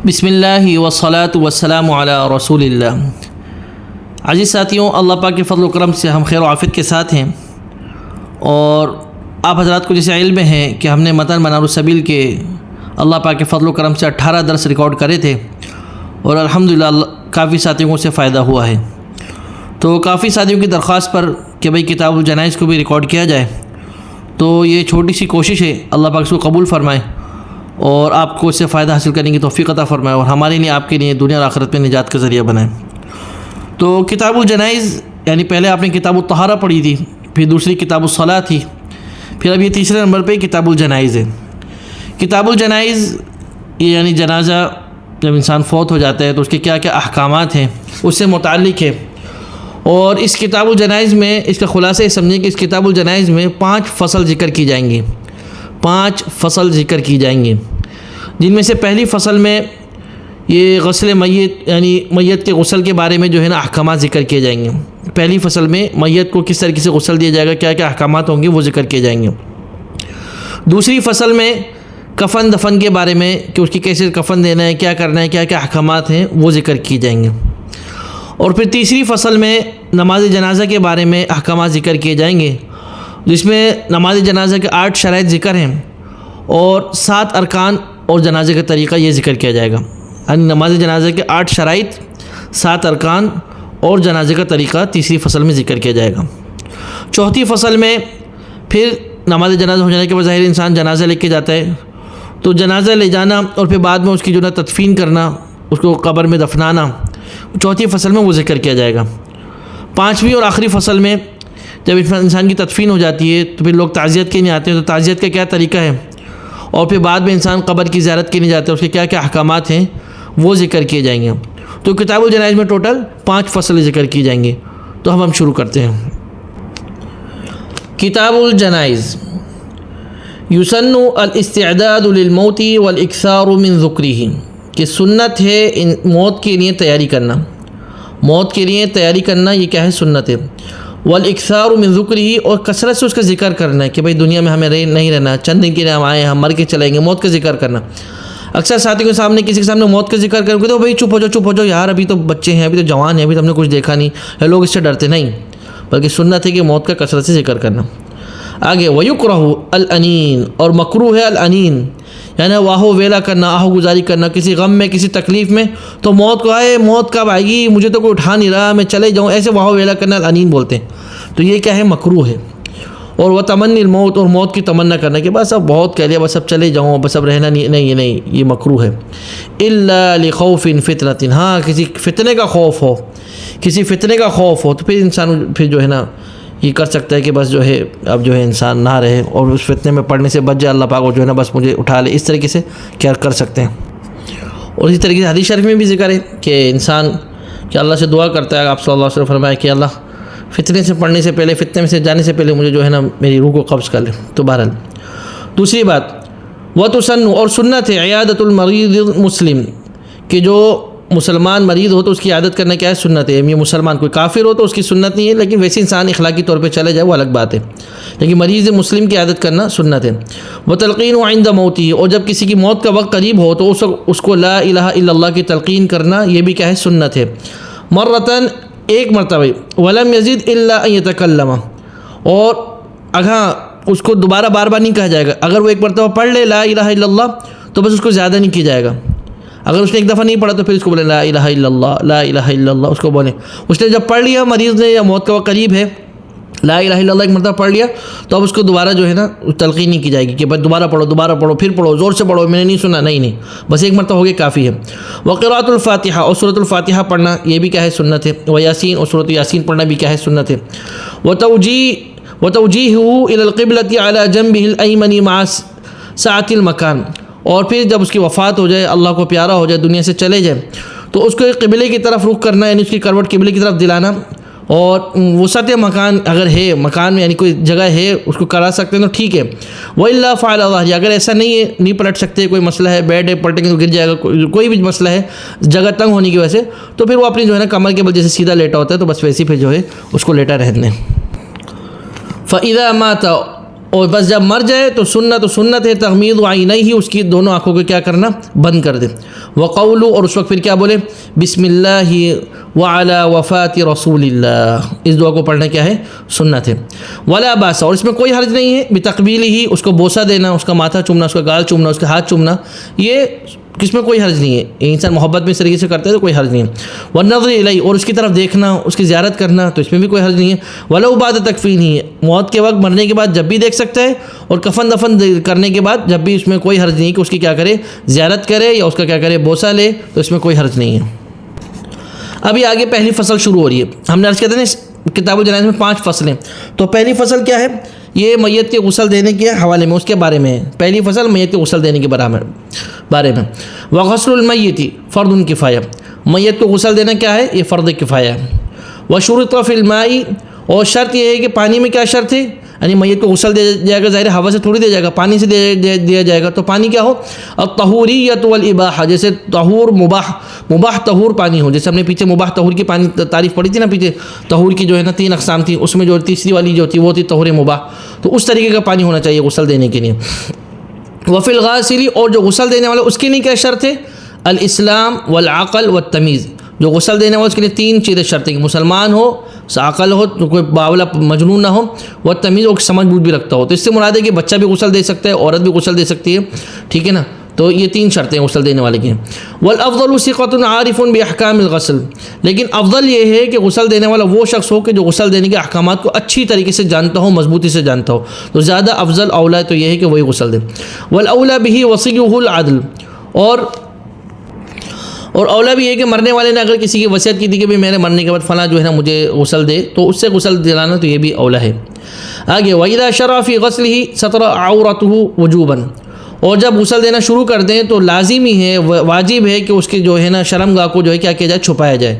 بسم اللہ والصلاة والسلام علی رسول اللہ۔ عزیز ساتھیوں، اللہ پاک کے فضل و کرم سے ہم خیر و عافیت کے ساتھ ہیں، اور آپ حضرات کو جیسے علم ہے کہ ہم نے متن منار السبیل کے اللہ پاک کے فضل و کرم سے 18 درس ریکارڈ کرے تھے، اور الحمدللہ کافی ساتھیوں کو سے فائدہ ہوا ہے۔ تو کافی ساتھیوں کی درخواست پر کہ بھئی کتاب الجنائز کو بھی ریکارڈ کیا جائے، تو یہ چھوٹی سی کوشش ہے، اللہ پاک اس کو قبول فرمائے اور آپ کو اس سے فائدہ حاصل کرنے کی توفیق عطا فرمائے، اور ہمارے لیے آپ کے لیے دنیا اور آخرت میں نجات کا ذریعہ بنائے۔ تو کتاب الجنائز یعنی پہلے آپ نے کتاب الطہارہ پڑھی تھی، پھر دوسری کتاب الصلاۃ تھی، پھر اب یہ تیسرے نمبر پہ کتاب الجنائز ہے۔ کتاب الجنائز یہ یعنی جنازہ جب انسان فوت ہو جاتا ہے تو اس کے کیا کیا احکامات ہیں اس سے متعلق ہے، اور اس کتاب الجنائز میں اس کا خلاصہ یہ سمجھیں کہ اس کتاب الجنائز میں 5 فصل ذکر کی جائیں گی، 5 فصل ذکر کی جائیں گی، جن میں سے پہلی فصل میں یہ غسل میت یعنی میت کے غسل کے بارے میں جو ہے نا احکامات ذکر کیے جائیں گے۔ پہلی فصل میں میت کو کس طریقے سے غسل دیا جائے گا، کیا کیا احکامات ہوں گے وہ ذکر کیے جائیں گے۔ دوسری فصل میں کفن دفن کے بارے میں کہ اس کی کیسے کفن دینا ہے، کیا کرنا ہے، کیا کیا احکامات ہیں وہ ذکر کی جائیں گے۔ اور پھر تیسری فصل میں نماز جنازہ کے بارے میں احکامات ذکر کیے جائیں گے، جس میں نماز جنازہ کے 8 شرائط ذکر ہیں، اور 7 ارکان اور جنازے کا طریقہ یہ ذکر کیا جائے گا۔ یعنی نماز جنازہ کے 8 شرائط، 7 ارکان اور جنازے کا طریقہ تیسری فصل میں ذکر کیا جائے گا۔ چوتھی فصل میں پھر نماز جنازہ ہو جانے کے بعد ظاہر انسان جنازہ لے کے جاتا ہے، تو جنازہ لے جانا اور پھر بعد میں اس کی جو ہے تدفین کرنا، اس کو قبر میں دفنانا، چوتھی فصل میں وہ ذکر کیا جائے گا۔ پانچویں اور آخری فصل میں جب انسان کی تدفین ہو جاتی ہے تو پھر لوگ تعزیت کے لیے آتے ہیں، تو تعزیت کا کیا طریقہ ہے، اور پھر بعد میں انسان قبر کی زیارت کے لیے جاتا ہے، اس کے کیا کیا احکامات ہیں وہ ذکر کیے جائیں گے۔ تو کتاب الجنائز میں ٹوٹل 5 فصلیں ذکر کی جائیں گی۔ تو ہم شروع کرتے ہیں۔ کتاب الجنائز۔ یسن الاستعداد للموت والاکثار من ذکرہ، کہ سنت ہے موت کے لیے تیاری کرنا، موت کے لیے تیاری کرنا یہ کیا ہے، سنت ہے۔ والاکثار من ذکرہ، اور کثرت سے اس کا ذکر کرنا ہے کہ بھئی دنیا میں ہمیں نہیں رہنا، چند دن کے لیے ہم آئے ہیں، ہم مر کے چلیں گے، موت کا ذکر کرنا۔ اکثر ساتھی کے سامنے کسی کے سامنے موت کا ذکر کریں گے تو بھئی چپ ہو جاؤ یار، ابھی تو بچے ہیں، ابھی تو جوان ہیں، ابھی تو ہم نے کچھ دیکھا نہیں ہے، لوگ اس سے ڈرتے نہیں، بلکہ سنت ہے کہ موت کا کثرت سے ذکر کرنا۔ آگے وَيُكْرَهُ الْأَنِين، اور مکروہ ہے الانین، یعنی واہو ویلا کرنا، آہو گزاری کرنا کسی غم میں، کسی تکلیف میں، تو موت کو آئے، موت کب آئے گی، مجھے تو کوئی اٹھا نہیں رہا، میں چلے جاؤں، ایسے واہو ویلا کرنا الانین بولتے ہیں، تو یہ کیا ہے، مکروہ ہے۔ اور وہ تمنی الموت، اور موت کی تمنا کرنا کہ بس اب بہت کہہ لیا، بس اب چلے جاؤں، بس اب رہنا نہیں، یہ مکروہ ہے۔ الا لخوف فتنۃ، ہاں کسی فتنے کا خوف ہو، کسی فتنے کا خوف ہو تو پھر انسان پھر جو ہے نا یہ کر سکتا ہے کہ بس جو ہے اب جو ہے انسان نہ رہے اور اس فتنے میں پڑنے سے بچ جائے، اللہ پاک جو ہے نا بس مجھے اٹھا لے، اس طریقے سے کیا کر سکتے ہیں۔ اور اسی طریقے سے حدیث شریف میں بھی ذکر ہے کہ انسان کہ اللہ سے دعا کرتا ہے، آپ صلی اللہ علیہ وسلم فرمایا کہ اللہ فتنے سے پڑنے سے پہلے، فتنے میں سے جانے سے پہلے مجھے جو ہے نا میری روح کو قبض کر لے۔ تو بہرحال دوسری بات وَتُسَنُّ، اور سنت ہے عیادۃ المریض المسلم، کہ جو مسلمان مریض ہو تو اس کی عیادت کرنا کیا ہے، سنت ہے۔ یہ مسلمان کوئی کافر ہو تو اس کی سنت نہیں ہے، لیکن ویسے انسان اخلاقی طور پہ چلے جائے وہ الگ بات ہے، لیکن مریض مسلم کی عیادت کرنا سنت ہے۔ وَتَلْقِينُ عِنْدَ مَوْتِهِ، اور جب کسی کی موت کا وقت قریب ہو تو اس کو لا الہ الا اللہ کی تلقین کرنا یہ بھی کیا ہے، سنت ہے۔ مرتن، ایک مرتبہ، وَلَمْ يَزِدْ إِلَّا أَن يَتَكَلَّمَ، اور اگر اس کو دوبارہ بار بار نہیں کہا جائے گا، اگر وہ ایک مرتبہ پڑھ لے لا الہ الا اللہ تو بس اس کو زیادہ نہیں کیا جائے گا۔ اگر اس نے ایک دفعہ نہیں پڑھا تو پھر اس کو بولے لا الہ الا اللہ، لا الہ الا اللہ، اس کو بولیں۔ اس نے جب پڑھ لیا مریض نے یا موت کا وقت قریب ہے، لا الہ الا اللہ ایک مرتبہ پڑھ لیا، تو اب اس کو دوبارہ جو ہے نا تلقین نہیں کی جائے گی کہ بس دوبارہ پڑھو، پھر پڑھو، زور سے پڑھو، میں نے نہیں سنا، نہیں، بس ایک مرتبہ ہو گیا کافی ہے۔ وقراءۃ الفاتحہ، اور سورۃ الفاتحہ پڑھنا یہ بھی کیا ہے، سنت ہے۔ ویاسین، اور سورۃ یاسین پڑھنا بھی کیا ہے، سنت ہے۔ وتوجیہہ الی القبلۃ علی جنبہ الایمن مع سعۃ المکان، اور پھر جب اس کی وفات ہو جائے، اللہ کو پیارا ہو جائے، دنیا سے چلے جائے، تو اس کو قبلے کی طرف رخ کرنا، یعنی اس کی کروٹ قبلے کی طرف دلانا، اور وسعت مکان اگر ہے، مکان میں یعنی کوئی جگہ ہے اس کو کرا سکتے ہیں تو ٹھیک ہے۔ وَإِلَّا فَعَلَ ظَهْرِهِ، اگر ایسا نہیں ہے، نہیں پلٹ سکتے، کوئی مسئلہ ہے، بیڈ ہے، پلٹیں گے تو گر جائے گا، کوئی بھی مسئلہ ہے جگہ تنگ ہونے کی وجہ سے، تو پھر وہ اپنی جو ہے نا کمر کے بل جیسے سیدھا لیٹا ہوتا ہے تو بس ویسے پھر جو ہے اس کو لیٹا رہنے۔ فَإِذَا مَاتَ، اور بس جب مر جائے تو سنت ہے تغمید عینیہ، اس کی دونوں آنکھوں کو کیا کرنا، بند کر دے. وقول، اور اس وقت پھر کیا بولے، بسم اللہ وعلی وفات رسول اللہ، اس دعا کو پڑھنا کیا ہے، سنت ہے. ولا باس، اور اس میں کوئی حرج نہیں ہے، بتقبیل ہی، اس کو بوسہ دینا، اس کا ماتھا چومنا، اس کا گال چومنا، اس کے ہاتھ چومنا، یہ کس میں کوئی حرج نہیں ہے، یہ انسان محبت میں اس طریقے سے کرتا ہے تو کوئی حرج نہیں ہے. والنظر الیہ، اور اس کی طرف دیکھنا، اس کی زیارت کرنا، تو اس میں بھی کوئی حرج نہیں ہے. ولو بعد تکفین ہی، موت کے وقت مرنے کے بعد جب بھی دیکھ سکتا ہے، اور کفن دفن کرنے کے بعد جب بھی، اس میں کوئی حرج نہیں ہے کہ اس کی کیا کرے، زیارت کرے یا اس کا کیا کرے، بوسہ لے، تو اس میں کوئی حرج نہیں ہے. ابھی آگے پہلی فصل شروع ہو رہی ہے. ہم نے عرض کیا تھا نا کتاب الجنائز میں 5 فصلیں، تو پہلی فصل کیا ہے، یہ میت کے غسل دینے کے حوالے میں، اس کے بارے میں ہے. پہلی فصل میت کے غسل دینے کے بارے میں. وغسل المیت فرض کفایہ، میت کو غسل دینا کیا ہے، یہ فرض کفایہ ہے. وشرط فی الماء، اور شرط یہ ہے کہ پانی میں کیا شرط ہے، یعنی میت کو غسل دیا جائے گا، ظاہر ہوا سے تھوڑی دیا جائے گا، پانی سے دیا جائے گا. تو پانی کیا ہو، الطہوریۃ والاباحہ، جیسے طہور مباح طہور پانی ہو. جیسے ہم نے پیچھے مباح طہور کی پانی تعریف پڑھی تھی نا پیچھے، طہور کی جو ہے نا 3 اقسام تھی، اس میں جو تیسری والی جو تھی وہ تھی طہور مباح. تو اس طریقے کا پانی ہونا چاہیے غسل دینے کے لیے. وفی الغاسل، اور جو غسل دینے والا اس کے لیے کیا شرط ہے، الاسلام والعقل والتمیز. جو غسل دینے والا اس کے لیے 3 چیزیں شرط ہیں، کہ مسلمان ہو، عقل ہو، تو کوئی باولا مجنون نہ ہو، وہ تمیز اور سمجھ بوجھ بھی رکھتا ہو. تو اس سے مراد ہے کہ بچہ بھی غسل دے سکتا ہے، عورت بھی غسل دے سکتی ہے، ٹھیک ہے نا. تو یہ 3 شرطیں غسل دینے والے کی. والافضل ثقۃ عارف باحکام الغسل، لیکن افضل یہ ہے کہ غسل دینے والا وہ شخص ہو کہ جو غسل دینے کے احکامات کو اچھی طریقے سے جانتا ہو، مضبوطی سے جانتا ہو. تو زیادہ افضل اولا تو یہ ہے کہ وہی غسل دے. والاولی به وصیہ العدل، اور اولا بھی یہ کہ مرنے والے نے اگر کسی کی وصیت کی تھی کہ میرے مرنے کے بعد فلاں جو ہے نا مجھے غسل دے، تو اس سے غسل دلانا، تو یہ بھی اولا ہے. آگے وَإِذَا شَرَعَ فِي غَسْلِهِ سَتْرَ عَوْرَتُهُ وُجُوبًا، اور جب غسل دینا شروع کر دیں تو لازمی ہے، واجب ہے کہ اس کے جو ہے نا شرمگاہ کو جو ہے کیا کیا جائے، چھپایا جائے.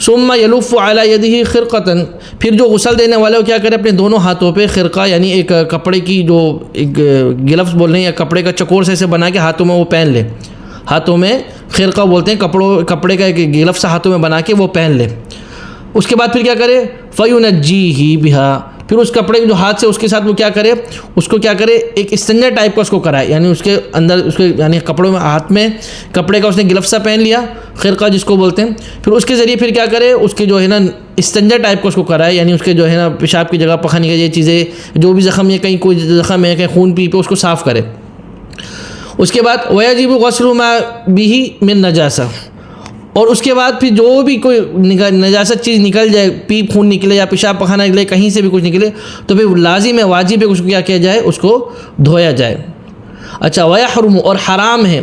ثم يلف على يده خرقة، پھر جو غسل دینے والے وہ کیا کرے، اپنے دونوں ہاتھوں پہ خرقہ، یعنی ایک کپڑے کی جو ایک گلفز بول رہے ہیں، یا کپڑے کا چکور سے ایسے بنا کے ہاتھوں میں وہ پہن لے. ہاتھوں میں خرقہ بولتے ہیں، کپڑے کا ایک گلفس ہاتھوں میں بنا کے وہ پہن لے. اس کے بعد پھر کیا کرے، فَيُنَجِّيهِ بِهَا، پھر اس کپڑے جو ہاتھ سے اس کے ساتھ وہ کیا کرے، اس کو کیا کرے، ایک استنجا ٹائپ کا اس کو کرائے، یعنی اس کے اندر اس کے یعنی کپڑوں میں، ہاتھ میں کپڑے کا اس نے گلفسا پہن لیا، خرقہ جس کو بولتے ہیں. پھر اس کے ذریعے پھر کیا کرے، اس کے جو ہے نا استنجا ٹائپ کا اس کو کرائے، یعنی اس کے جو ہے نا پیشاب کی جگہ، پخانے کی یہ چیزیں، جو بھی زخم ہے، کہیں کوئی زخم ہے، کہیں خون پی پہ، اس کو صاف کرے. اس کے بعد وَيَجِبُ غَسْلُ مَا بِهِ مِن نَجَاسَةٍ، اور اس کے بعد پھر جو بھی کوئی نجاست چیز نکل جائے، پیپ خون نکلے یا پیشاب پخانہ نکلے، کہیں سے بھی کچھ نکلے، تو پھر لازم ہے، واجب ہے، اس کو کیا کیا جائے، اس کو دھویا جائے. اچھا وَيَحْرُمُ، اور حرام ہے،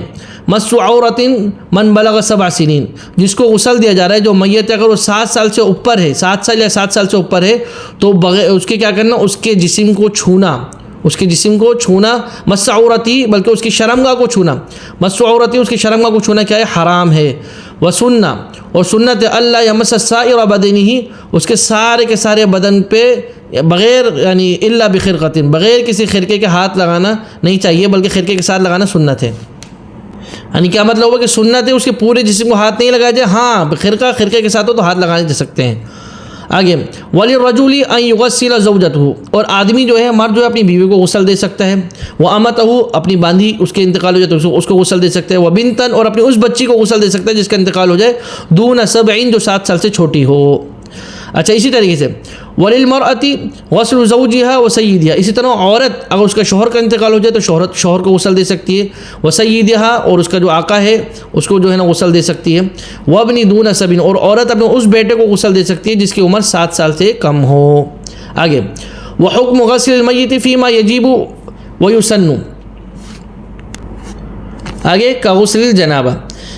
مَسُّ عَوْرَةٍ مَنْ بَلَغَ 7 سنین، جس کو غسل دیا جا رہا ہے، جو میت اگر وہ 7 سال سے اوپر ہے، 7 سال یا 7 سال سے اوپر ہے، تو بغیر اس کے کیا کرنا، اس کے جسم کو چھونا، اس کے جسم کو چھونا، مس عورتی، بلکہ اس کی شرمگاہ کو چھونا، مس عورتی، اس کی شرمگاہ کو چھونا کیا ہے، حرام ہے. وسنہ، اور سنت اللہ یمس سائر بدنہ، اس کے سارے کے سارے بدن پہ بغیر یعنی الا بخرقۃ، بغیر کسی خرقے کے ہاتھ لگانا نہیں چاہیے، بلکہ خرقے کے ساتھ لگانا سنت ہے. یعنی کیا مطلب ہوا کہ سنت ہے اس کے پورے جسم کو ہاتھ نہیں لگایا جائے، ہاں خرقے کے ساتھ ہو تو ہاتھ لگانے جا سکتے ہیں. آگے وَلِلرَّجُلِ أَن يُغَسِّلَ زَوْجَتَهُ، اور آدمی جو ہے، مرد جو ہے اپنی بیوی کو غسل دے سکتا ہے. وَأَمَتَهُ، اپنی باندھی اس کے انتقال ہو جائے تو اس کو غسل دے سکتا ہے. وَبِنْتًا، اور اپنی اس بچی کو غسل دے سکتا ہے جس کا انتقال ہو جائے، دون 7 جو 7 سال سے چھوٹی ہو. اچھا اسی طریقے سے وَلِلْمَرْأَةِ غَسْلُ زَوْجِهَا وَسَيِّدِهَا، اسی طرح عورت اگر اس کا شوہر کا انتقال ہو جائے تو شوہر کو غسل دے سکتی ہے. وَسَيِّدِهَا، اور اس کا جو آقا ہے اس کو جو ہے نا غسل دے سکتی ہے. وَابْنِ دُونَ 7، اور عورت اپنے اس بیٹے کو غسل دے سکتی ہے جس کی عمر 7 سال سے کم ہو. آگے وَحُكْمُ غَسْلِ الْمَيِّتِ فِي مَا يَجِبُ وَيُسَنُّ، آگے کا غسل الجنابہ،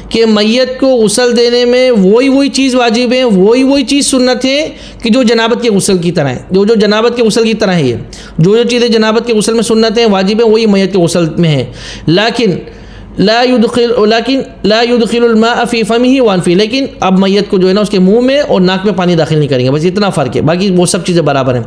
کہ میت کو غسل دینے میں وہی چیز واجب ہے، وہی چیز سنت ہے کہ جو جنابت کے غسل کی طرح ہے، جو جنابت کے غسل کی طرح ہے. یہ جو چیزیں جنابت کے غسل میں سنت ہیں، واجب ہیں، وہی میت کے غسل میں ہے. لیکن لیکن لا يدخل الماء فی فمه وانفی، لیکن اب میت کو جو ہے نا اس کے منہ میں اور ناک میں پانی داخل نہیں کریں گے، بس اتنا فرق ہے، باقی وہ سب چیزیں برابر ہیں۔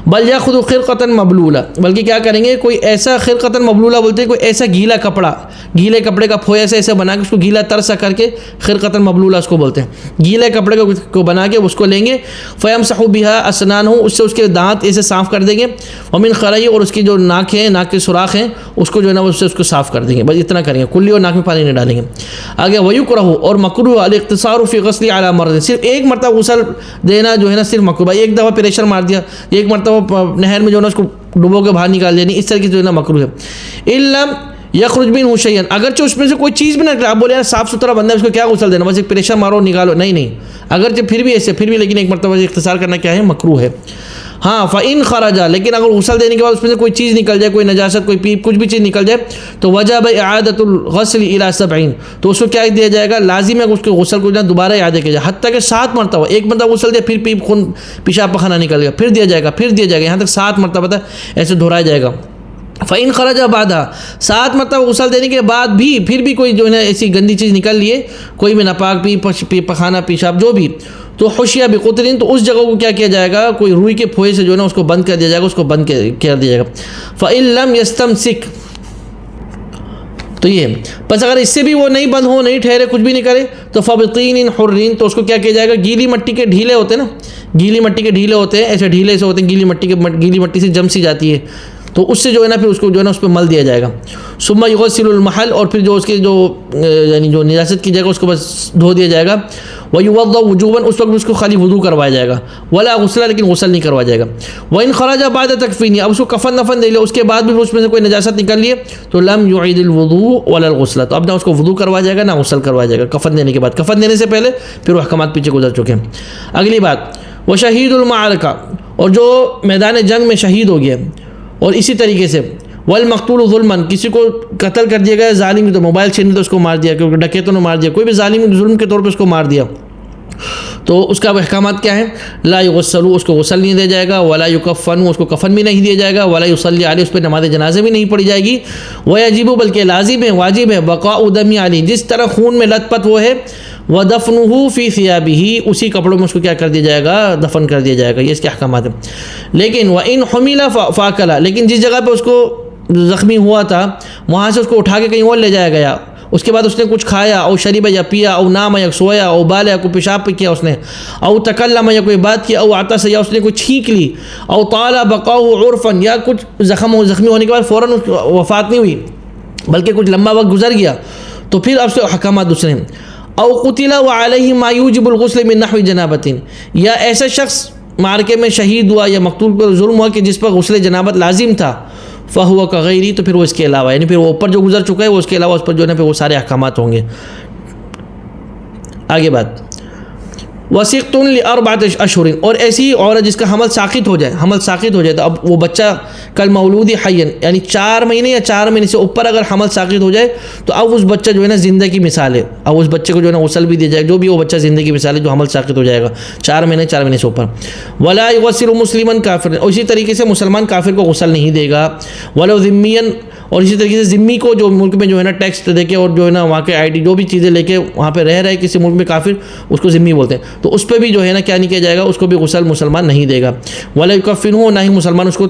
بل یاخذ خرقۃ مبلولہ، بلکہ کیا کریں گے، کوئی ایسا خرقۃ مبلولہ بولتے ہیں، کوئی ایسا گیلا کپڑا، گیلے کپڑے کا پھویا ایسے بنا کے اس کو گیلا تر سا کر کے خرقۃ مبلولہ اس کو بولتے ہیں، گیلے کپڑے کو بنا کے اس کو لیں گے، فیمسح بها اسنانہ، اس سے اس کے دانت ایسے صاف کر دیں گے، ومن خرعہ، اور اس کی جو ناک ہے، ناک کے سوراخ ہیں، اس کو جو ہے نا اس کو صاف کر دیں گے، بس اتنا کریں گے، کلی اور ناک میں پانی نہیں ڈالیں گے۔ آگے ویکرہ، اور مکروہ الاقتصار فی غسل علی مرض، صرف ایک مرتبہ غسل دینا جو ہے نا صرف مکروہ، ایک دفعہ پریشر مار دیا، ایک مرتبہ نہر میں جو ہے نا اس کو ڈبو کے باہر نکال دیا، اس طرح کی جو ہے نا مکروہ ہے۔ الا یخرج منہ شیئا، اگرچہ اس میں سے کوئی چیز بھی نہ نکلے، آپ بولے یار صاف ستھرا بندہ ہے اس کو کیا غسل دینا، بس ایک پریشر مارو نکالو، نہیں، اگرچہ پھر بھی ایسے، پھر بھی لیکن ایک مرتبہ اختصار کرنا کیا ہے، مکروہ ہے۔ ہاں فإن خرج، لیکن اگر غسل دینے کے بعد اس میں سے کوئی چیز نکل جائے، کوئی نجاست، کوئی پیپ، کچھ بھی چیز نکل جائے، تو وجب اعادۃ الغسل الی 70، تو اس کو کیا دیا جائے گا، لازم ہے اس کے غسل کو دوبارہ اعادہ کیا جائے، حتیٰ کہ 7 مرتبہ، ایک مرتبہ غسل دیا پھر پیپ خون پیشاب پخانہ نکل گیا، پھر دیا جائے گا، یہاں تک 7 مرتبہ تک ایسے دہرایا جائے گا۔ فإن خرج بعدها، 7 مرتبہ غسل دینے کے بعد بھی پھر بھی کوئی جو ہے نا ایسی گندی چیز نکل لیے، کوئی بھی ناپاک پخانہ پیشاب جو بھی، تو حشیہ بقطرین، تو اس جگہ کو کیا کیا جائے گا، کوئی روئی کے پھوئے سے جو ہے نا اس کو بند کر دیا جائے گا، اس کو بند کر دیا جائے گا۔ فإن لم يستمسك، تو یہ بس اگر اس سے بھی وہ نہیں بند ہو، نہیں ٹھہرے، کچھ بھی نہیں کرے، تو فبطین حرین، تو اس کو کیا کیا جائے گا، گیلی مٹی کے ڈھیلے ہوتے ہیں نا، گیلی مٹی کے ڈھیلے ہوتے ہیں، ایسے ڈھیلے سے ہوتے ہیں، گیلی مٹی سے جم سی جاتی ہے، تو اس سے جو ہے نا پھر اس کو جو ہے نا اس پہ مل دیا جائے گا۔ ثم یغسل المحل، اور پھر جو اس کے جو یعنی جو نجاست کی جگہ اس کو بس دھو دیا جائے گا۔ ویوضا وجوبا، اس وقت اس کو خالی وضو کروایا جائے گا، ولا غسل، لیکن غسل نہیں کروایا جائے گا۔ وان خرج بعد تکفین، اب اس کو کفن دفن دے لیا، اس کے بعد بھی اس میں سے کوئی نجاست نکل لیے، تو لم یعید الوضوء ولا الغسل، تو اب نہ اس کو وضو کروایا جائے گا نہ غسل کروایا جائے گا کفن دینے کے بعد، کفن دینے سے پہلے پھر وہ احکامات پیچھے گزر چکے ہیں۔ اگلی بات، وشہید المعرکہ، اور جو میدان جنگ میں شہید ہو گیا، اور اسی طریقے سے والمقتول ظلماً، کسی کو قتل کر دیا گیا ظالم، تو موبائل چھین تو اس کو مار دیا، کیونکہ ڈکیتوں نے مار دیا، کوئی بھی ظالم ظلم کے طور پہ اس کو مار دیا، تو اس کا احکامات کیا ہیں، لا یغسل، اس کو غسل نہیں دیا جائے گا، ولا یکفن، اس کو کفن بھی نہیں دیا جائے گا، ولا یصلی علیہ، اس پہ نماز جنازہ بھی نہیں پڑھی جائے گی، ویجب، بلکہ لازم ہے، واجب ہے، بقاء دم علی، جس طرح خون میں لت پت وہ ہے، ودفنہ فی ثیابہ، اسی کپڑوں میں اس کو کیا کر دیا جائے گا، دفن کر دیا جائے گا، یہ اس کے احکامات ہیں۔ لیکن وان حمل فاکل، لیکن جس جگہ پہ اس کو زخمی ہوا تھا وہاں سے اس کو اٹھا کے کہیں اور لے جایا گیا، اس کے بعد اس نے کچھ کھایا، او شریب یا پیا، او نام یا سویا، او بال یا کوئی پیشاب پہ کیا اس نے، او تکلم یا کوئی بات کی، او عطس یا اس نے کوئی چھینک لی، او طال بقاؤ عرفا، یا کچھ زخمی ہونے کے بعد فوراً وفات نہیں ہوئی بلکہ کچھ لمبا وقت گزر گیا، تو پھر اب سے احکامات دوسرے ہیں۔ او قتل وعلیہ ما یوجب الغسل من نحو جنابۃ، یا ایسا شخص مارکے میں شہید ہوا یا مقتول پر ظلم ہوا کہ جس پر غسل جنابت لازم تھا، فہو کغیری، تو پھر وہ اس کے علاوہ، یعنی پھر وہ اوپر جو گزر چکا ہے وہ اس کے علاوہ اس پر جو ہے نا پھر وہ سارے احکامات ہوں گے۔ آگے بات، وسقط لاربعۃ اشہر، اور ایسی عورت جس کا حمل ساقط ہو جائے، تو اب وہ بچہ کل مولود حین، یعنی 4 مہینے یا 4 مہینے سے اوپر اگر حمل ساقط ہو جائے تو اب اس بچہ جو ہے نا زندہ کی مثال ہے، اب اس بچے کو جو ہے نا غسل بھی دیا جائے گا، جو بھی وہ بچہ زندہ کی مثال ہے جو حمل ساقط ہو جائے گا 4 مہینے سے اوپر۔ ولا یغسل مسلما کافرا، اسی طریقے سے مسلمان کافر کو غسل نہیں دے گا، ولو ذمیا، اور اسی طریقے سے ذمی کو جو ملک میں جو ہے نا ٹیکس دے کے اور جو ہے نا وہاں کے آئی ڈی جو بھی چیزیں لے کے وہاں پہ رہ رہے کسی ملک میں کافر، اس کو ذمی بولتے ہیں، تو اس پہ بھی جو ہے نا کیا نہیں کیا جائے گا، اس کو بھی غسل مسلمان نہیں دے گا۔ ولا یکفنہ، نہ ہی مسلمان اس کو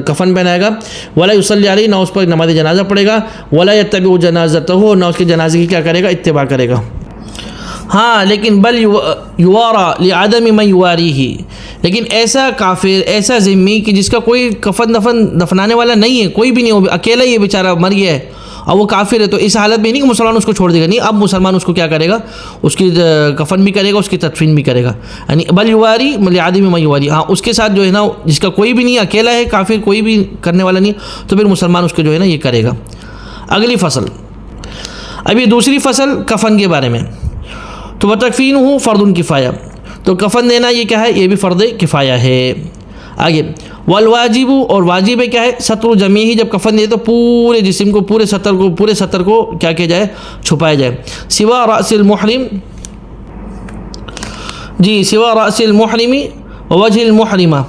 کفن پہنائے گا، ولا یصلی علیہ، نہ اس پر نماز جنازہ پڑھے گا، ولا یتبع جنازتہ، نہ اس کے جنازے کی کیا کرے گا، اتباع کرے گا۔ ہاں لیکن بل یوارا لعدم من یواریہ، لیکن ایسا کافر، ایسا ذمی کہ جس کا کوئی کفن دفنانے والا نہیں ہے، کوئی بھی نہیں، وہ اکیلا ہی بیچارہ مر گیا ہے اور وہ کافر ہے، تو اس حالت میں نہیں کہ مسلمان اس کو چھوڑ دے گا، نہیں، اب مسلمان اس کو کیا کرے گا، اس کی کفن بھی کرے گا، اس کی تدفین بھی کرے گا، یعنی بل یواری لعدم من یواری، ہاں اس کے ساتھ جو ہے نا جس کا کوئی بھی نہیں، اکیلا ہے کافر، کوئی بھی کرنے والا نہیں، تو پھر مسلمان اس کو جو ہے نا یہ کرے گا۔ اگلی فصل، ابھی دوسری فصل کفن کے بارے میں، تو وتکفینہ فرض کفایہ، تو کفن دینا یہ کیا ہے، یہ بھی فرض کفایہ ہے۔ آگے، والواجب، اور واجب ہے کیا ہے، ستر جمیع، جب کفن دے تو پورے جسم کو، پورے سطر کو کیا کیا جائے، چھپایا جائے، سوا رأس المحرم، سوا رأس المحرم ووجه المحرمہ،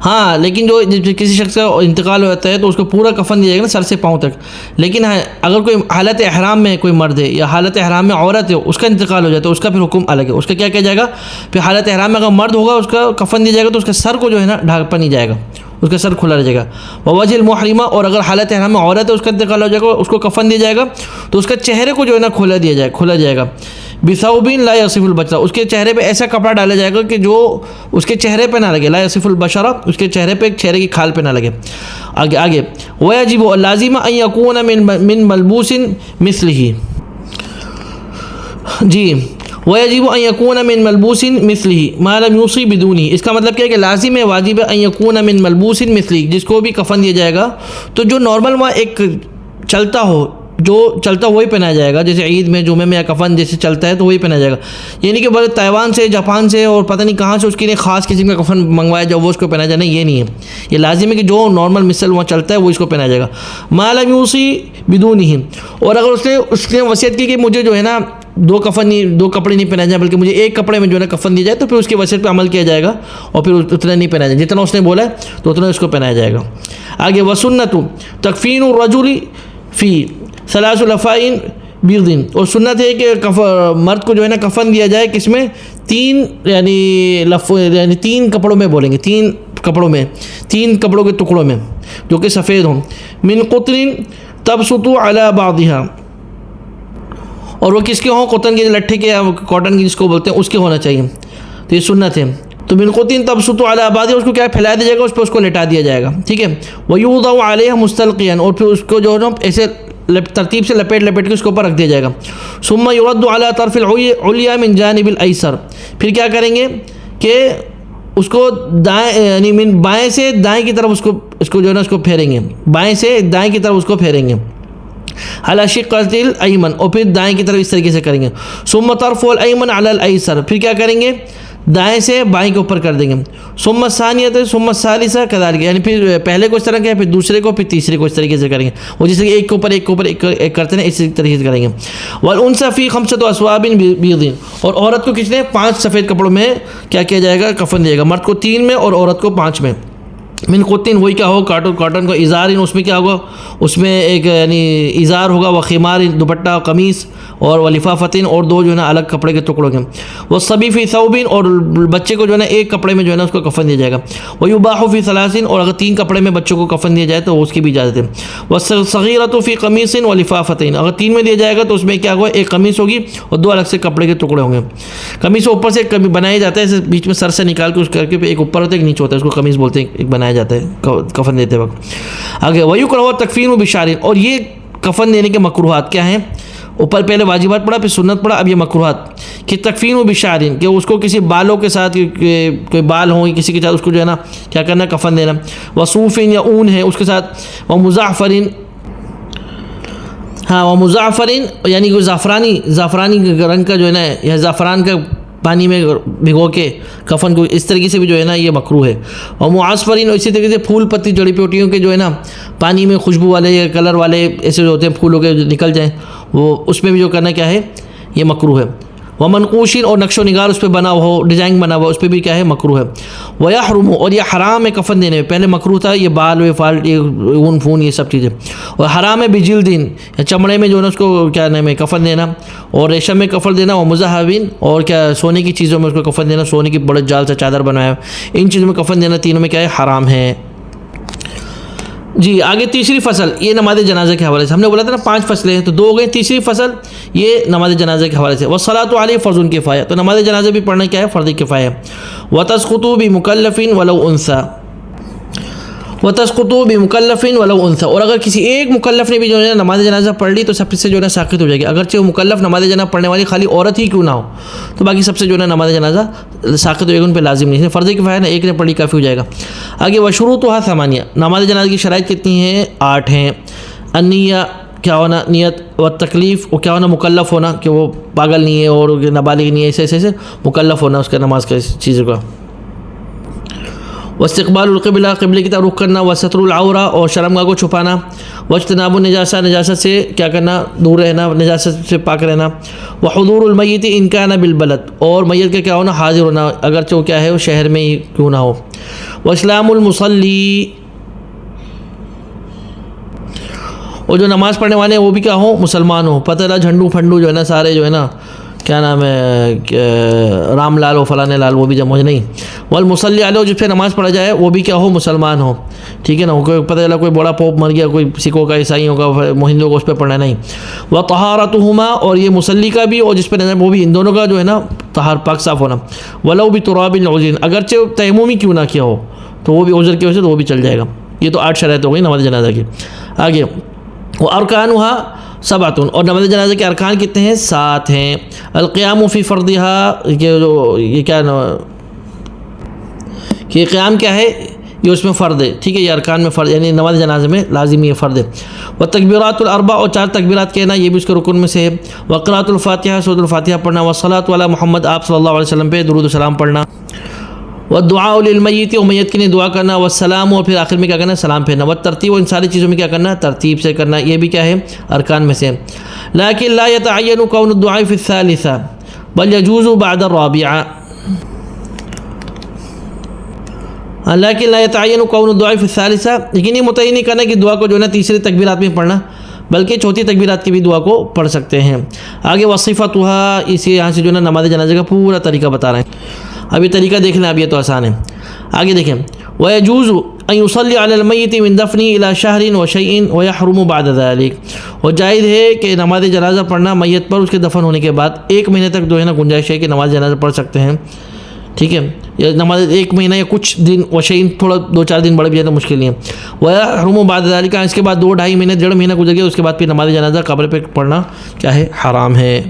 ہاں لیکن جو کسی شخص کا انتقال ہو جاتا ہے تو اس کو پورا کفن دیا جائے گا نا سر سے پاؤں تک. لیکن اگر کوئی حالت احرام میں کوئی مرد ہے یا حالت احرام میں عورت ہے اس کا انتقال ہو جاتا ہے اس کا پھر حکم الگ ہے. اس کا کیا کیا جائے گا؟ پھر حالت احرام میں اگر مرد ہوگا اس کا کفن دیا جائے گا تو اس کا سر کو جو ہے نا ڈھانپا نہیں جائے گا, اس کا سر کھلا رہ جائے گا. ووجہ المحرمہ, اور اگر حالت احرام میں عورت ہے اس کا انتقال ہو جائے گا اس کو کفن دیا جائے گا تو اس کا چہرے کو جو ہے نا کھلا جائے گا. بثوب لا یصف البشرہ, اس کے چہرے پہ ایسا کپڑا ڈالا جائے گا کہ جو اس کے چہرے پہ نہ لگے. لا یصف البشرہ, اس کے چہرے پہ چہرے کی کھال پہ نہ لگے. آگے ویجب لازم ان یکون من ملبوس مثلہ. جی ویجب ان یکون من ملبوس مثلہ ما لم یوصی بدونہ. اس کا مطلب کیا ہے کہ لازم ہے, واجب ہے ان یکون من ملبوس مثلہ, جس کو بھی کفن دیا جائے گا تو جو نارمل وہاں ایک چلتا ہو, جو چلتا وہی پہنایا جائے گا. جیسے عید میں جمعے میں یا کفن جیسے چلتا ہے تو وہی پہنایا جائے گا. یعنی کہ بڑے تائیوان سے جاپان سے اور پتہ نہیں کہاں سے اس کے لیے خاص قسم کا کفن منگوایا جائے وہ اس کو پہنایا جائے, نہیں یہ نہیں ہے. یہ لازم ہے کہ جو نارمل مثل وہاں چلتا ہے وہ اس کو پہنایا جائے گا. ما لم یوصی بدونہ, اور اگر اس نے وصیت کی کہ مجھے جو ہے نا دو کپڑے نہیں پہنائے جائیں بلکہ مجھے ایک کپڑے میں جو ہے نا کفن دی جائے تو پھر اس کی وصیت پہ عمل کیا جائے گا اور پھر اتنا نہیں پہنایا جائے, جتنا اس نے بولا ہے تو اتنا اس کو پہنایا جائے گا. آگے وسنت تکفین الرجل فی ثلاث لفائن بیض, اور سنت ہے کہ مرد کو جو ہے نا کفن دیا جائے کس میں؟ تین یعنی تین کپڑوں میں بولیں گے, تین کپڑوں کے ٹکڑوں میں جو کہ سفید ہوں. من قطن تبسط علی بعضها, اور وہ کس کے ہوں؟ قطن کے لٹھے کے یا کاٹن کی جس کو بولتے ہیں اس کے ہونا چاہیے. تو یہ سنت ہے. تو من قطن تبسط علی بعضها, اس کو کیا پھیلا دیا جائے گا, اس پہ اس کو لٹا دیا جائے گا, ٹھیک ہے. ویوضع علیہ مستلقیا, اور پھر اس کو جو ہے نا ایسے ترتیب سے لپیٹ کے اس کے اوپر رکھ دیا جائے گا. ثم يرد على طرف العليا من جانب الايسر, پھر کیا کریں گے کہ اس کو دائیں یعنی بائیں سے دائیں کی طرف اس کو جو ہے نا اس کو پھیریں گے, بائیں سے دائیں کی طرف اس کو پھیریں گے. على شقة الايمن, اور پھر دائیں کی طرف اس طریقے سے کریں گے. ثم طرف الايمن على الايسر, پھر کیا کریں گے دائیں سے بائیں کے اوپر کر دیں گے. ثم الثانیہ ثم الثالثہ کذالک, یعنی پھر پہلے کو اس طرح کے, پھر دوسرے کو, پھر تیسرے کو اس طریقے سے کریں گے. وہ جیسے کہ ایک کے اوپر ایک کرتے ہیں اسی طریقے سے کریں گے. والانثى فی خمسۃ اثواب بیض, اور عورت کو کتنے 5 سفید کپڑوں میں کیا کیا جائے گا کفن دیا گا. مرد کو 3 میں اور عورت کو 5 میں. من قطن, وہی کیا ہو کاٹن کا ازار, اس میں کیا ہوگا, اس میں ایک یعنی ازار ہوگا, و خمار دوپٹہ قمیص, اور لفافتن, اور 2 جو ہے نا الگ کپڑے کے ٹکڑوں کے. والصبی فی ثوب, اور بچے کو جو ہے نا ایک کپڑے میں جو ہے نا اس کو کفن دیا جائے گا. ویباح فی ثلاث, اور اگر 3 کپڑے میں بچوں کو کفن دیا جائے تو اس کی بھی اجازت ہے. والصغیرۃ فی قمیص و لفافتین, اگر 3 میں دیا جائے گا تو اس میں کیا ہوگا, ایک قمیص ہوگی اور 2 الگ سے کپڑے کے ٹکڑے ہوں گے. قمیص اوپر سے بنایا جاتا ہے, بیچ میں سر سے نکال کے اس کر کے ایک اوپر ہوتا ہے ایک نیچے ہوتا ہے, اس کو قمیص بولتے ہیں, ایک بنایا جاتا ہے کفن دیتے وقت. آگے ویکرہ تکفین بشعر, اور یہ کفن دینے کے مکروہات کیا ہیں؟ اوپر پہلے واجبات پڑھا, پھر سنت پڑھا, اب یہ مکروہات کہ تکفین بشعر, کہ اس کو کسی بالوں کے ساتھ, کوئی بال ہوں کسی کے ساتھ اس کو جو ہے نا کیا کرنا کفن دینا. وصوف یا اون ہے اس کے ساتھ. ومزعفر, ہاں ومزعفر یعنی کوئی زعفرانی رنگ کا جو ہے نا, یا زعفران کا پانی میں بھگو کے کفن کو اس طریقے سے بھی جو ہے نا یہ مکروہ ہے. اور معاصفرین, اور اسی طریقے سے پھول پتی جڑی بوٹیوں کے جو ہے نا پانی میں خوشبو والے یا کلر والے ایسے جو ہوتے ہیں پھولوں کے نکل جائیں, وہ اس میں بھی جو کرنا کیا ہے یہ مکروہ ہے. ومنقوشین, اور نقش و نگار اس پہ بنا ہوا ہو, ڈیزائن بنا ہوا, اس پہ بھی کیا ہے مکروہ ہے. ویحرم, اور یہ حرام ہے کفن دینے میں, پہلے مکروہ تھا یہ بال و فال یہ اون فون یہ سب چیزیں, اور حرام ہے بجلدین, چمڑے میں جو ہے نا اس کو کیا نام ہے کفن دینا, اور ریشم میں کفن دینا. اور مذہبین, اور کیا سونے کی چیزوں میں اس کو کفن دینا, سونے کی بڑے جال سے چادر بنایا, ان چیزوں میں کفن دینا تینوں میں کیا ہے حرام ہے. جی آگے تیسری فصل یہ نماز جنازہ کے حوالے سے, ہم نے بولا تھا نا 5 فصلیں ہیں تو 2 ہو گئے, تیسری فصل یہ نماز جنازہ کے حوالے سے. والصلاۃ علیہ فرض کفایہ, تو نماز جنازہ بھی پڑھنا کیا ہے فرض کفایہ. وتسقط بمکلف ولو انثى, وتسقط بمکلف ولو انثى, اور اگر کسی ایک مکلف نے بھی جو ہے نماز جنازہ پڑھ لی تو سب سے جو ہے نا ساقط ہو جائے گی, اگرچہ وہ مکلف نماز جنازہ پڑھنے والی خالی عورت ہی کیوں نہ ہو, تو باقی سب سے جو ہے نا نماز جنازہ ساقط ہو جائے گا, ان پہ لازم نہیں ہے, فرض کفایہ نا, ایک نے پڑھی کافی ہو جائے گا. آگے وشروطها 8, نماز جنازہ کی شرائط کتنی ہیں 8 ہیں. النیہ, کیا ہونا نیت, و تکلیف, وہ کیا ہونا مکلف ہونا, کہ وہ پاگل نہیں ہے اور نابالغ نہیں ہے, ایسے مکلف ہونا اس کا نماز کا اس چیزوں کا. واستقبال القبلہ قبلے کی طرف رخ کرنا، وستر العورہ اور شرمگاہ کو چھپانا، واجتناب النجاسہ نجاست سے کیا کرنا دور رہنا، نجاست سے پاک رہنا، وحضور المیت ان کان بالبلد اور میت کا کیا ہونا حاضر ہونا اگرچہ وہ کیا ہے وہ شہر میں ہی کیوں نہ ہو، واسلام المصلی اور جو نماز پڑھنے والے ہیں وہ بھی کیا ہو مسلمان ہو، پتہ لا جھنڈو پھنڈو جو ہے نا سارے جو ہے نا کیا نام ہے رام لال و فلاں لال وہ بھی جمع نہیں، والمصلی علیہ جس پہ نماز پڑھا جائے وہ بھی کیا ہو مسلمان ہو، ٹھیک ہے نا، کوئی پتہ چلا کوئی بڑا پوپ مر گیا کوئی سکھوں کا عیسائیوں کا ہندوؤں کو اس پہ پڑھنا نہیں، وطہارتہما اور یہ مصلی کا بھی اور جس پہ نظر وہ بھی ان دونوں کا جو ہے نا طہار پاک صاف ہونا، ولو بتراب عذر اگرچہ تیمم ہی کیوں نہ کیا ہو تو وہ بھی عذر کی وجہ سے تو وہ بھی چل جائے گا۔ یہ تو 8 شرائط ہو گئی نماز جنازہ کی۔ آگے وارکانها 7 اور نماز جنازہ کے ارکان کتنے ہیں 7 ہیں، القیام فی فرضها یہ کیا کہ قیام کیا ہے یہ اس میں فرض ہے، ٹھیک ہے، یہ ارکان میں فرض یعنی نماز جنازے میں لازمی یہ فرض ہے، والتکبیرات الاربع اور 4 تکبیرات کہنا یہ بھی اس کے رکن میں سے ہے، وقراءۃ الفاتحہ سورۃ الفاتحہ پڑھنا، والصلاۃ علی محمد آپ صلی اللہ علیہ وسلم پہ درود و سلام پڑھنا، والدعاء للمیت اور میت کے لیے دعا کرنا، والسلام اور پھر آخر میں کیا کرنا سلام پھیرنا، والترتیب ان ساری چیزوں میں کیا کرنا ترتیب سے کرنا، یہ بھی کیا ہے ارکان میں سے، لیکن لا يتعین کون الدعاء فی الثالثہ بل يجوز بعد الرابعہ، لیکن لا يتعین کون الدعاء فی الثالثہ لیکن یہ متعین نہیں کرنا کہ دعا کو جو ہے نا تیسری تکبیرات میں پڑھنا بلکہ چوتھی تکبیرات کی بھی دعا کو پڑھ سکتے ہیں۔ آگے وصفتها اسی یہاں سے جو ہے نا نماز جنازے کا پورا طریقہ بتا رہے ہیں، اب یہ طریقہ دیکھ لیں، اب یہ تو آسان ہے۔ آگے دیکھیں وَيَجُوزُ أَن يُصَلِّ عَلَى الْمَيِّتِ مِن دَفْنِهِ إِلَى شَهْرٍ وَشَيْءٍ وَيَحْرُمُ بَعْدَ ذَلِكَ، اور جائز ہے کہ نماز جنازہ پڑھنا میت پر اس کے دفن ہونے کے بعد 1 مہینے تک جو ہے نا گنجائش ہے کہ نماز جنازہ پڑھ سکتے ہیں، ٹھیک ہے، یہ نماز 1 مہینہ یا کچھ دن وشین تھوڑا 2-4 دن بڑھ بھی جائے تو مشکل نہیں ہے، وَيَحْرُمُ بَعْدَ ذَلِكَ اس کے بعد 2-2.5 مہینے 1.5 مہینہ گزر گیا اس کے بعد پھر نماز جنازہ قبر پہ پڑھنا کیا ہے حرام ہے۔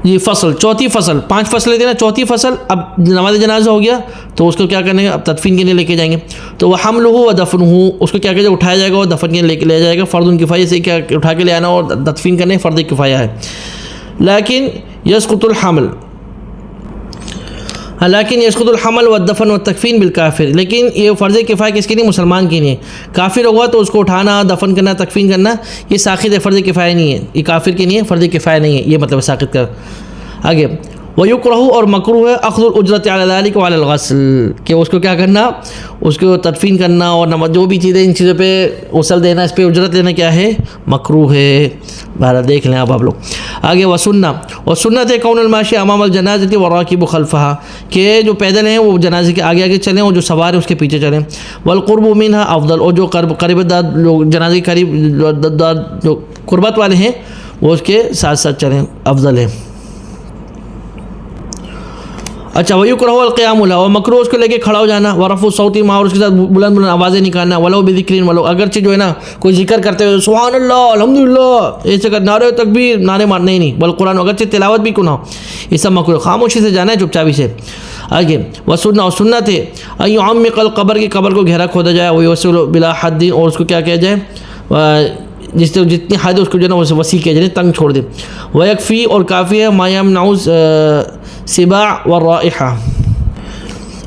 یہ فصل چوتھی فصل 5 فصلیں تھے نا، چوتھی فصل اب نماز جنازہ ہو گیا تو اس کو کیا کرنے گا اب تدفین کے لیے لے کے جائیں گے، تو وہ حملہ و دفنہ اس کو کیا کہ اٹھایا جائے گا اور دفن کے لیے لے کے لے جائے گا، فرض کفایہ سے کیا اٹھا کے لے آنا اور تدفین کرنے فرض کفایہ ہے، لیکن یسقط الحمل والدفن والتکفین بالکافر، لیکن یہ فرض کفایہ کس کے لیے مسلمان کے لیے، کافر ہوگا تو اس کو اٹھانا دفن کرنا تکفین کرنا یہ ساقط ہے، فرض کفایہ نہیں ہے، یہ کافر کے لیے فرض کفایہ نہیں ہے، یہ مطلب ساقط کر۔ آگے وَيُكْرَهُ اور مکروہ ہے اخذ الاجرۃ علی ذلک وعلی الغسل کہ اس کو کیا کرنا اس کو تدفین کرنا اور جو بھی چیزیں ان چیزوں پہ غسل دینا اس پہ اجرت لینا کیا ہے مکروہ ہے، بہرحال دیکھ لیں آپ لوگ۔ آگے وسنہ اور سنت ہے کون الماشی امام الجنازۃ والراکب خلفہا کہ جو پیدل ہیں وہ جنازے کے آگے آگے چلیں اور جو سوار ہیں اس کے پیچھے چلیں، والقرب منہا افضل اور جو قریب دار لوگ جنازے کے قریب جو قربت والے ہیں وہ اس کے ساتھ ساتھ چلیں افضل ہے۔ اچھا وَيُكْرَهُ الْقِيَامُ لَهُ اور مکروہ اس کو لے کے کھڑا ہو جانا، وَرَفْعُ الصَّوْتِ مَعَهُ اور اس کے ساتھ بلند بلند آوازیں نکالنا، وَلَوْ بِذِكْرٍ ولو اگرچہ جو ہے نا کوئی ذکر کرتے ہوئے سبحان اللہ الحمدللہ ایسے کہ نعرہ تکبیر نعرے مارنے ہی نہیں، بل قرآن اگرچہ تلاوت بھی کنا یہ سب مکروہ، خاموشی سے جانا ہے چپ چاپی سے۔ آگے وسنہ اور سنت ہے ان يعمق القبر کی قبر کو گہرا کھودا جائے، ويوسع بلا حد اور اس کو کیا کیا جائے جس سے جتنی حد ہے اس کو جو ہے نا وسیع کیا جائے تنگ چھوڑ دے، ویکفی اور کافی ہے ما یمنع السباع والرائحہ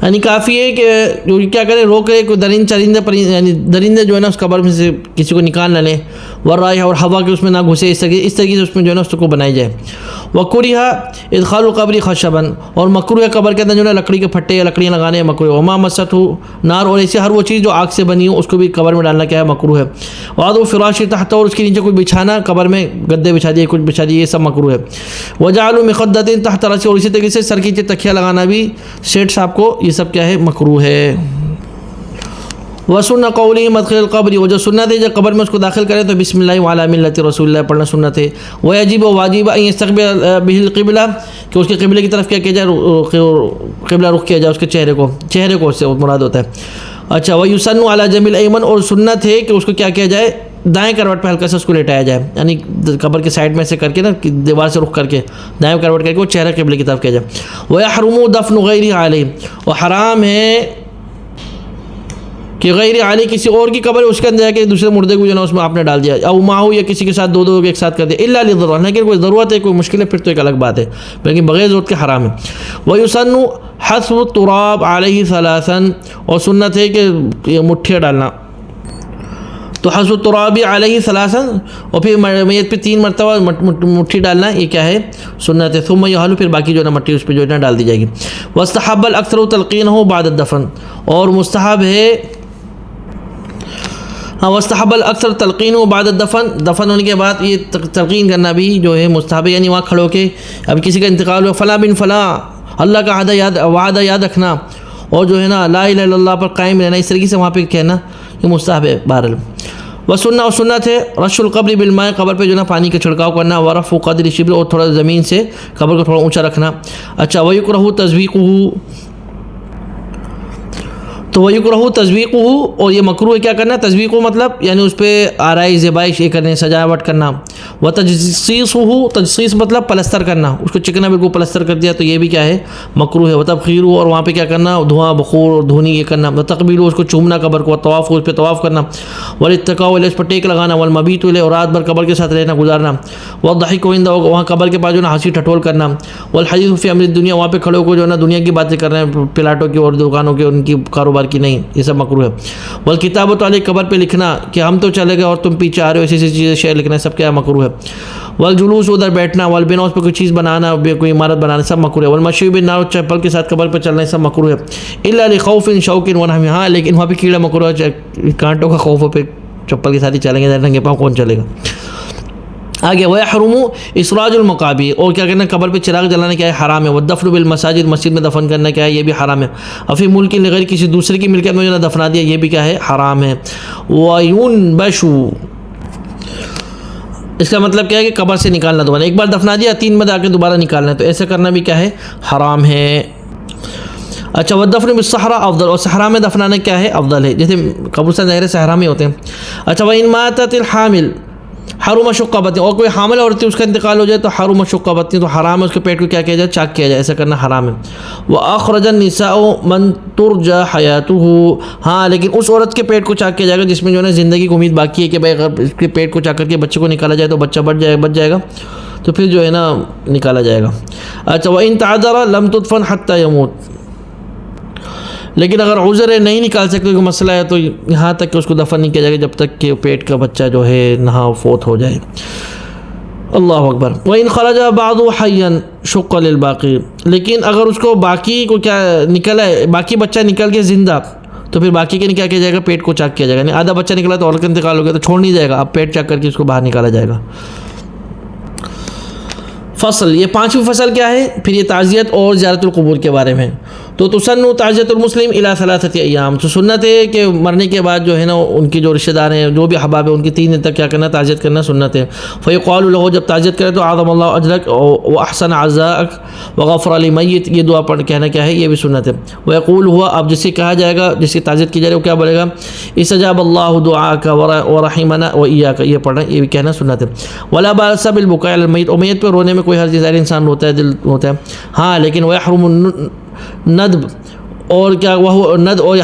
یعنی کافی ہے کہ جو کیا کرے روکے کوئی چرندے یعنی درندے جو ہے نا اس قبر میں سے کسی کو نکال نہ لیں، ورائحہ اور ہوا کے اس میں نہ گھسے، اس طریقے سے اس میں جو ہے نا اس کو بنائی جائے۔ وکرہ ادخال القبر خشبا اور مکروہ قبر کے اندر جو ہے نا لکڑی کے پھٹے یا لکڑیاں لگانے مکروہ، وما مست نار اور ایسے ہر وہ چیز جو آگ سے بنی ہو اس کو بھی قبر میں ڈالنا کیا ہے مکروہ ہے۔ وعدو فراش تحت اور اس کے نیچے کوئی بچھانا قبر میں گدے بچھا دیے کچھ بچھا دیے یہ سب مکروہ ہے۔ وجعل مخدۃ تحت رأسه اور اسی طریقے سے سر کے نیچے تکیہ لگانا بھی سیٹ صاحب کو یہ سب کیا ہے مکروہ ہے۔ وسنہ قولی مدخل القبر اور جو سنت ہے جب قبر میں اس کو داخل کریں تو بسم اللہ وعلی ملت رسول اللہ پڑھنا سنت ہے۔ ویجب و واجب ان یستقبل به القبلہ کہ اس کے قبلے کی طرف کیا کیا جائے قبلہ رخ کیا جائے اس کے چہرے کو اس سے مراد ہوتا ہے۔ اچھا ویسن علی جنب الایمن اور سنت ہے کہ اس کو کیا کیا جائے دائیں کروٹ پہ ہلکا سا اس کو لیٹایا جائے، یعنی قبر کے سائڈ میں سے کر کے نا دیوار سے رخ کر کے دائیں کروٹ کر کے وہ چہرہ قبلے کی طرف کیا جائے۔ ویحرم دفن غیرہ علیہ اور حرام ہے کہ غیر علی کسی اور کی قبر اس کے اندر جا کے دوسرے مردے کو جو ہے نا اس میں آپ نے ڈال دیا، او ماہو یا کسی کے ساتھ دو ایک ساتھ کر دیا، الا للضرورہ لیکن کوئی ضرورت ہے کوئی مشکل ہے پھر تو ایک الگ بات ہے، لیکن بغیر ضرورت کے حرام ہے۔ ویسن حسب التراب علیہ ثلاثاً، اور سنت ہے کہ یہ مٹھیاں ڈالنا، تو حسب التراب علیہ ثلاثاً، اور پھر میت پہ 3 مرتبہ مٹھی ڈالنا، یہ کیا ہے؟ سنت ہے۔ ثم یحل، پھر باقی جو ہے نا مٹی اس پہ جو ہے نا ڈال دی جائے گی۔ واستحب الاکثر تلقینہ بعد الدفن، اور مستحب ہے، واستحب الاکثر تلقین و بعد الدفن، دفن ہونے کے بعد یہ تلقین کرنا بھی جو ہے مستحب ہے، یعنی وہاں کھڑو کے اب کسی کا انتقال ہوا، فلاں بن فلاں، اللہ کا وعدہ یاد رکھنا، اور جو ہے نا لا الہ الا اللہ پر قائم رہنا، اس طریقے سے وہاں پہ کہنا یہ مستحب ہے بہرحال۔ وسنہ، اور سنت ہے رش القبر بالماء، قبر پہ جو ہے نا پانی کا چھڑکاؤ کرنا، ورفع قدر الشبر، اور تھوڑا زمین سے قبر کو تھوڑا اونچا رکھنا۔ اچھا، ویکرہ تزویقہ، تو ویکرہ تزویقہ، اور یہ مکروہ ہے کیا کرنا؟ تزویقہ مطلب یعنی اس پہ آرائی زیبائش یہ کرنے، سجاوٹ کرنا۔ وتجصیصہ، تجصیص مطلب پلستر کرنا، اس کو چکنا بالکل پلستر کر دیا تو یہ بھی کیا ہے؟ مکروہ ہے۔ وتبخیرہ، اور وہاں پہ کیا کرنا؟ دھواں بخور اور دھونی یہ کرنا۔ وتقبیلہ، اس کو چومنا قبر کو۔ طواف، اس پہ طواف کرنا۔ والاتکاء علیہ، اس پر ٹیک لگانا۔ والمبیت علیہ، اور رات بھر قبر کے ساتھ رہنا گزارنا۔ والضحک عندہ، وہاں قبر کے پاس جو ہے نا ہنسی ٹھٹول کرنا۔ والحدیث فی امر الدنیا، وہاں پہ کھڑے ہو کو جو ہے نا دنیا کی باتیں کر رہے ہیں، پلاٹوں کی اور دکانوں کے، ان کی کاروبار کی نہیں، یہ سب مکروہ ہے۔ والکتابۃ علیہ، قبر پہ لکھنا کہ ہم تو چلے گئے اور تم پیچھے آ رہے ہو، ایسی چیزیں شعر لکھنا، سب کیا مکروہ ہے۔ والجلوس، ادھر بیٹھنا۔ والبناء، اس پہ کوئی چیز بنانا، کوئی عمارت بنانا، سب مکروہ ہے۔ والمشی بالنار، چپل کے ساتھ قبر پہ چلنا، سب مکروہ ہے۔ الا لخوف شوک ونحو، ہاں لیکن وہاں پہ کیڑا مکروہ ہے، کانٹوں کا خوف ہو، پہ چپل کے ساتھ ہی چلیں گے، ننگے پاؤں کون چلے گا؟ آگے ویحرم اسراج المقابر، اور کیا کرنا؟ قبر پہ چراغ جلانا کیا ہے؟ حرام ہے۔ والدفن بالمساجد، مسجد میں دفن کرنا کیا ہے؟ یہ بھی حرام ہے۔ افی ملک لغیر، کسی دوسرے کی ملکیت میں جو ہے دفنا دیا، یہ بھی کیا ہے؟ حرام ہے۔ وینبش، اس کا مطلب کیا ہے کہ قبر سے نکالنا دوبارہ، ایک بار دفنا دیا 3 بعد آ کے دوبارہ نکالنا ہے، تو ایسا کرنا بھی کیا ہے؟ حرام ہے۔ اچھا، والدفن بالصحراء افضل، اور صحرا میں دفنانا کیا ہے؟ افضل ہے، جیسے قبرستان ظاہر صحرا میں ہوتے ہیں۔ اچھا، وان ماتت الحامل حرم شق بطن، اور کوئی حامل عورت اس کا انتقال ہو جائے تو حرم شق بطن، تو حرام ہے اس کے پیٹ کو کیا کیا جائے؟ چاک کیا جائے، ایسا کرنا حرام ہے۔ واخرج النساء من ترجى حیاته، ہاں لیکن اس عورت کے پیٹ کو چاک کیا جائے گا جس میں جو ہے نا زندگی کی امید باقی ہے، کہ بھائی اگر اس کے پیٹ کو چاک کر کے بچے کو نکالا جائے تو بچہ بچ جائے گا، تو پھر جو ہے نا نکالا جائے گا۔ اچھا، وان تعذر لم تدفن حتى يموت، لیکن اگر عذر ہے نہیں نکال سکتے، کوئی مسئلہ ہے، تو یہاں تک کہ اس کو دفن نہیں کیا جائے گا جب تک کہ پیٹ کا بچہ جو ہے نہا فوت ہو جائے۔ اللہ اکبر۔ وَإِنْ خَرَجَ بَعْضُ حَيًّا شُقَّ لِلْبَاقِي، لیکن اگر اس کو باقی کو کیا نکلا ہے، باقی بچہ نکل کے زندہ، تو پھر باقی کے کیا کیا جائے گا؟ پیٹ کو چاک کیا جائے گا، یعنی آدھا بچہ نکلا تو عورت کا انتقال ہو گیا تو چھوڑ نہیں جائے گا، اب پیٹ چاک کر کے اس کو باہر نکالا جائے گا۔ فصل، یہ 5ویں فصل کیا ہے؟ پھر یہ تعزیت اور زیارت القبور کے بارے میں۔ تو تسن تعزیت المسلم الی 3 ایام، تو سنت ہے کہ مرنے کے بعد جو ہے نا ان کی جو رشتہ دار ہیں، جو بھی احباب ہیں، ان کی 3 دن تک کیا کرنا؟ تعزیت کرنا سنت ہے۔ فیقال له، جب تعزیت کرے تو اعظم اللہ اجرک واحسن عزاءک وغفر لمیت، یہ دعا پڑھ کہنا کیا ہے؟ یہ بھی سنت ہے۔ ویقول ہوا، اب جس سے کہا جائے گا، جس کی تعزیت کی جائے گا، وہ کیا بولے گا؟ استجاب اللہ دعاک ورحمنا وایاک، یہ پڑھنا، یہ بھی کہنا سنت ہے۔ ولا باس بالبکاء علی المیت، اور میت پہ رونے میں کوئی حرج نہیں، انسان روتا ہے، دل ہوتا ہے، ہاں لیکن ویحرم ندب، اور کیا وہ ند، اور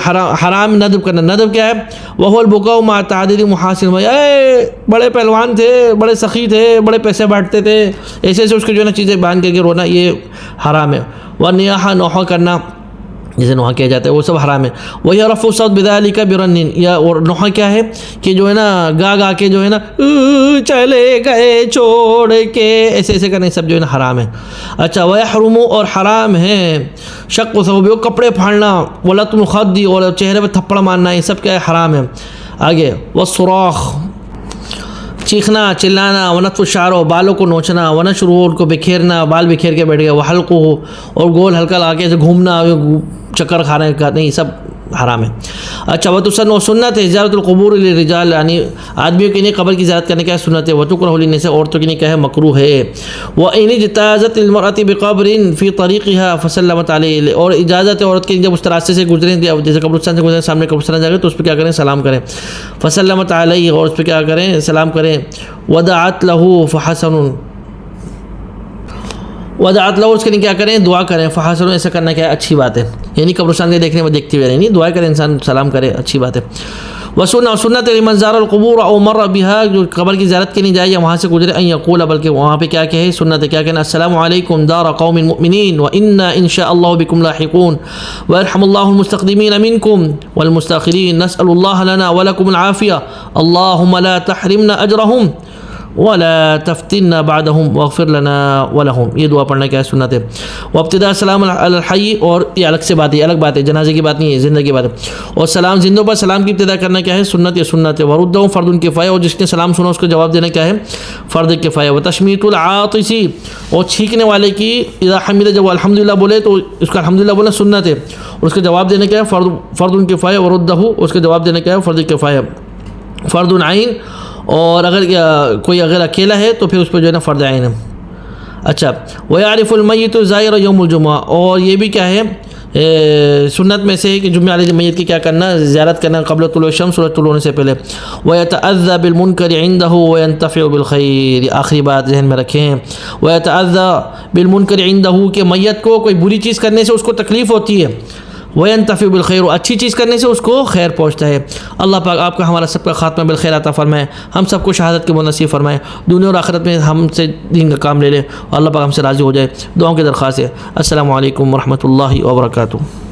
حرام ندب کرنا۔ ندب کیا ہے؟ وہ البکاء مع تعدد محاسن، بڑے پہلوان تھے، بڑے سخی تھے، بڑے پیسے بانٹتے تھے، ایسے اس کے جو ہے نا چیزیں باندھ کر کے رونا، یہ حرام ہے۔ والنیاحہ، نوحہ کرنا جسے نوحہ کیا جاتا ہے، وہ سب حرام ہے۔ وہی رفع الصوت بذلک برن، یا اور نوحہ کیا ہے کہ جو ہے نا گا کے جو ہے نا چلے گئے چھوڑ کے، ایسے کرنے، سب جو ہے نا حرام ہے۔ اچھا، ویحرم، اور حرام ہے شق ثوب، کپڑے پھاڑنا، ولطم الخد، اور چہرے پہ تھپڑ مارنا، یہ سب کیا ہے؟ حرام ہے۔ آگے والصراخ، چیخنا چلانا، ونتف الشعر، بالوں کو نوچنا، ونشر، ان کو بکھیرنا، بال بکھیر کے بیٹھ گیا، وحلق، اور گول ہلکا لگا کے گھومنا، چکر کھانے کا نہیں، سب حرام ہے۔ اچھا، وتسن، و سنت ہے زیارت القبور للرجال، یعنی آدمیوں کے لیے قبر کی زیارت کرنے کا سنت ہے۔ وتکرہ للنساء، عورتوں کے لیے کیا ہے؟ مکروہ ہے۔ وان اجتازت المرأة بقبر في طريقها فسلمت عليه، اور اجازت ہے عورت کے جب اس راستے سے گزریں، جیسے قبرستان سے گزریں، سامنے قبرستان جا کے تو اس پہ کیا کریں؟ سلام کریں۔ فسلمت علیہ، اور اس پہ کیا کریں؟ سلام کریں۔ ودعت له فحسن، ودعت له، اس کے لیے کیا کریں؟ دعا کریں۔ فحسن، ایسا کرنا کیا ہے؟ اچھی بات ہے، یعنی قبرستان کے دیکھنے میں دیکھتے ہوئے نہیں، دعا کریں، انسان سلام کرے، اچھی بات ہے۔ وسنة سنت لمن زار القبور او مر بها، جو قبر کی زیارت کے لیے جائے یا وہاں سے گزرے، ان یقول، بلکہ وہاں پہ کیا کہے، سنت کیا کہنا، السلام علیکم دار قوم مؤمنین وإنا ان شاء الله بكم لاحقون ويرحم الله المستقدمين منكم والمستأخرين نسأل الله لنا ولكم العافية اللهم لا تحرمنا أجرهم ولا تفتنا بعدهم واغفر لنا ولهم. یہ دعا پڑھنے کا سنت ہے. وابتداء سلام علی الحی، اور یہ الگ سے بات ہے، الگ بات ہے، جنازے کی بات نہیں ہے، زندہ کی بات ہے. اور سلام زندوں پر سلام کی ابتدا کرنا کیا ہے، سنت ہے، سنت ہے. ورده فرض کفایہ، اور جس نے سلام سنا اس کو جواب دینا کیا ہے، فرض کفایہ. وتشمیت العاطس، اور چھینکنے والے کی اذا حمد، جب وہ الحمدللہ بولے تو اس کا الحمدللہ بولنا سنت ہے، اور اس کا جواب دینا کیا ہے، فرض کفایہ. ورده، اس کا جواب دینا کیا ہے، فرض کفایہ. فرض عین، اور اگر کوئی اگر اکیلا ہے تو پھر اس پہ جو ہے نا فرض عین ہے. اچھا، وَيَعْرِفُ الْمَيِّتُ زَائِرَ يَوْمُ الْجُمْعَةِ، اور یہ بھی کیا ہے سنت میں سے ہے کہ جمعہ والے میت کی کیا کرنا، زیارت کرنا قبل طلوع الشمس، سورج طلوع ہونے سے پہلے. وَيَتَأَذَّى بِالْمُنْكَرِ عِنْدَهُ وَيَنْتَفِعُ بِالْخَيْرِ، یہ آخری بات ذہن میں رکھیں. وَيَتَأَذَّى بِالْمُنْكَرِ عِنْدَهُ، کہ میت کو کوئی بری چیز کرنے سے اس کو تکلیف ہوتی ہے. وَيَنْتَفِعُ بِالْخَيْرِ، اچھی چیز کرنے سے اس کو خیر پہنچتا ہے. اللہ پاک آپ کا ہمارا سب کا خاتمہ بالخیر عطا فرمائے، ہم سب کو شہادت کے نصیب فرمائے، دنیا اور آخرت میں ہم سے دین کا کام لے لے، اللہ پاک ہم سے راضی ہو جائے. دعاؤں کی درخواست ہے. السلام علیکم ورحمۃ اللہ وبرکاتہ.